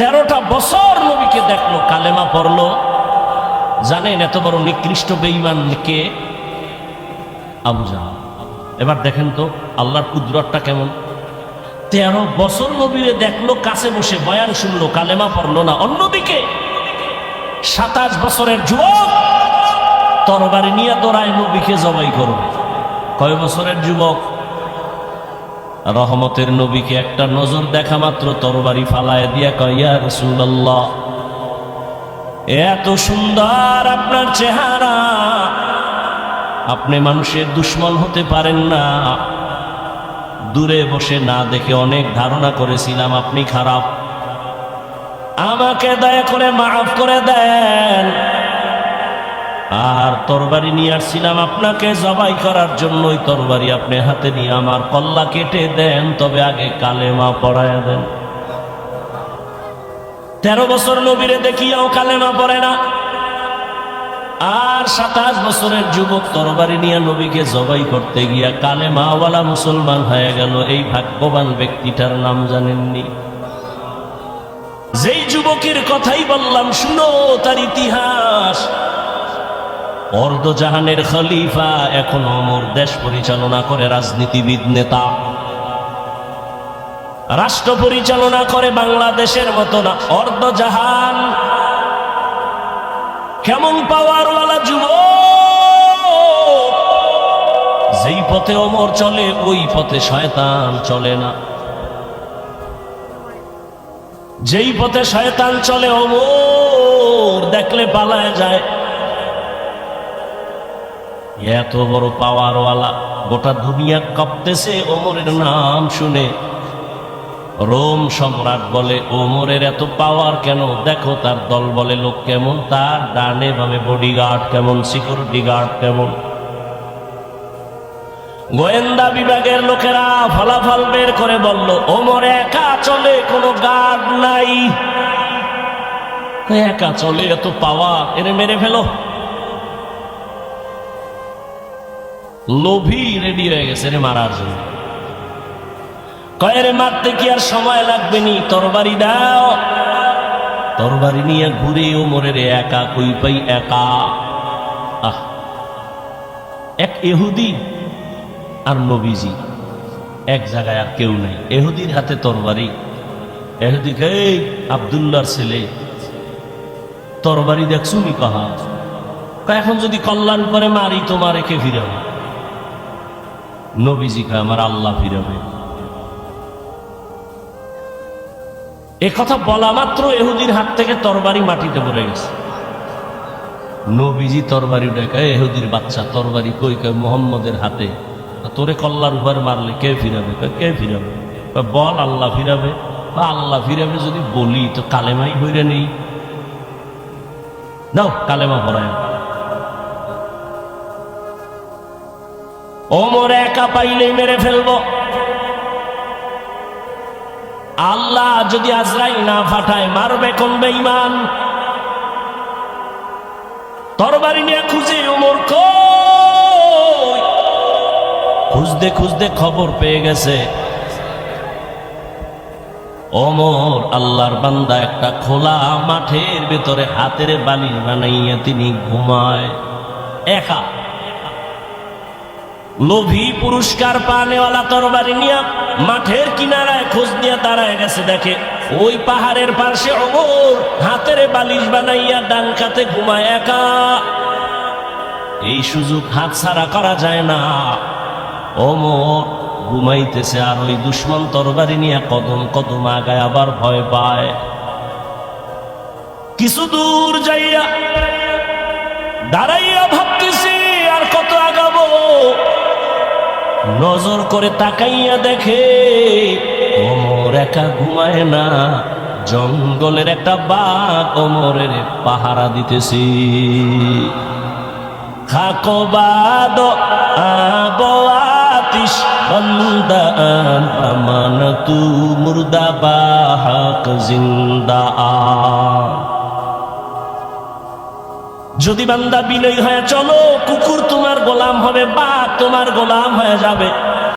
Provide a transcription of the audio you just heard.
13টা বছর নবীকে দেখলো, কালেমা পড়লো। জানেন এত বড় নিকৃষ্ট বেঈমান কে? আবু জাহল। এবার দেখেন তো আল্লাহর কুদরতটা কেমন। 13 বছর নবীরে দেখলো, কাছে বসে বয়ান শুনলো, কালেমা পড়লো না। অন্যদিকে 27 বছরের যুবক তরবারি নিয়ে দৌড়ায় নবীকে জবাই করবে। কয় বছরের যুবক? রহমতের নবীকে একটা নজর দেখা মাত্র তরবারি ফালায় দিয়া কয়, ইয়া রাসূলুল্লাহ, এত সুন্দর আপনার চেহারা, আপনি মানুষের দুশ্মন হতে পারেন না। দূরে বসে না দেখে অনেক ধারণা করেছিলাম আপনি খারাপ, আমাকে দয়া করে মাফ করে দেন। আর তরবারি নিয়ে আসছিলাম আপনাকে জবাই করার জন্য, ওই তরবারি আপনি হাতে নিয়ে আমার কল্লা কেটে দেন, তবে আগে কালেমা পড়ায়া দেন। 13 বছর নবীরে দেখিয়াও কালেমা পড়ে না, আর 27 বছরের যুবক তরবারি নিয়ে নবীকে জবাই করতে গিয়া কালেমাওয়ালা মুসলমান হয়ে গেল। এই ভাগ্যবান ব্যক্তিটার নাম জানেননি? যেই যুবকের কথাই বললাম, শুনো তার ইতিহাস। অর্ধজাহানের খলিফা, এখন ওমর দেশ পরিচালনা করে, রাজনীতিবিদ নেতা, রাষ্ট্র পরিচালনা করে, বাংলাদেশের মতো না, অর্ধজাহান। কেমন পাওয়ারওয়ালা যুবক! যেই পথে ওমর চলে ওই পথে শয়তান চলে না, যেই পথে শয়তান চলে ওমর দেখলে পালায় যায়। এত বড় পাওয়ারওয়ালা, গোটা দুনিয়া কাঁপতেছে ওমরের নাম শুনে। রোম সম্রাট বলে, ওমরের এত পাওয়ার কেন? দেখো তার দল বলে লোক কেমন, তার ডানে বামে বডিগার্ড কেমন, সিকিউরিটি গার্ড কেমন। গোয়েন্দা বিভাগের লোকেরা ফলাফল বের করে বলল, ওমর একা চলে, কোনো গার্ড নাই, একা চলে, এত পাওয়ার, এরে মেরে ফেলো। লোভী রেডি হয়ে গেছে রে মারার জন্য। কয়েরে মারতে কি আর সময় লাগবে নি, তরবারি দাও। তরবারি নিয়ে ঘুরে ওমরের একা কই পাই, একা। এক ইহুদি আর নবীজি এক জায়গায়, আর কেউ নেই। ইহুদির হাতে তরবারি। ইহুদি কে, আব্দুল্লাহর ছেলে, তরবারি দেখছো নি? কাহা এখন যদি কল্যাণ করে মারি তোমার একে ফিরাবে। নবীজি কে, আমার আল্লাহ ফিরাবে। এ কথা বলা মাত্র ইহুদির হাত থেকে তরবারি মাটিতে পড়ে গেছে। নবীজি তরবারি উঠে, ইহুদির বাচ্চা, তরবারি কই? কই মুহাম্মদের হাতে। তোরে কল্লার উপর মারলে কে ফিরাবে? কে ফিরাবে? বল আল্লাহ ফিরাবে। আল্লাহ ফিরাবে যদি বলি তো কালেমাই হইরে নেই, দাও কালেমা পড়ায়। ওমর একা পাইলেই মেরে ফেলবো। আল্লাহ যদি আজরাইল না পাঠায় মারবে কোন বেঈমান? তরবারি নিয়ে খুঁজে ওমর কই, খুঁজতে খুঁজতে খবর পেয়ে গেছে ওমর আল্লাহর বান্দা একটা খোলা মাঠের ভেতরে হাতের বালিশ বানাইয়া তিনি ঘুমায় একা। লোভী পুরস্কার পানেওয়ালা তরবারি নিয়ে মাঠের কিনারায় খোঁজ দিয়ে দাঁড়ায় গেছে, দেখে ওই পাহাড়ের পাশে ওমর হাতের বালিশ বানাইয়া ডান কাতে ঘুমায় একা। এই সুযোগ হাতছাড়া করা যায় না। ওমর ঘুমাইতেছে আর ওই দুশ্মন তরবারি নিয়ে কদম কদম আগায়, আবার ভয় পায়। কিছু দূর যাইয়া দাঁড়াইয়া ভাবতেছি আর কত আগাবো। নজর করে তাকাইয়া দেখে ওমর একা ঘুমায় না, জঙ্গলের একটা বাঘ ওমরের পাহারা দিতেছি। খাকবাদ আবআতিশ বন্দান আমানতু মুর্দা বাহাক জিন্দা। যদি বান্দা বিনয়ী হয়ে চলো, কুকুর তোমার গোলাম হবে, বাঘ তোমার গোলাম হয়ে যাবে।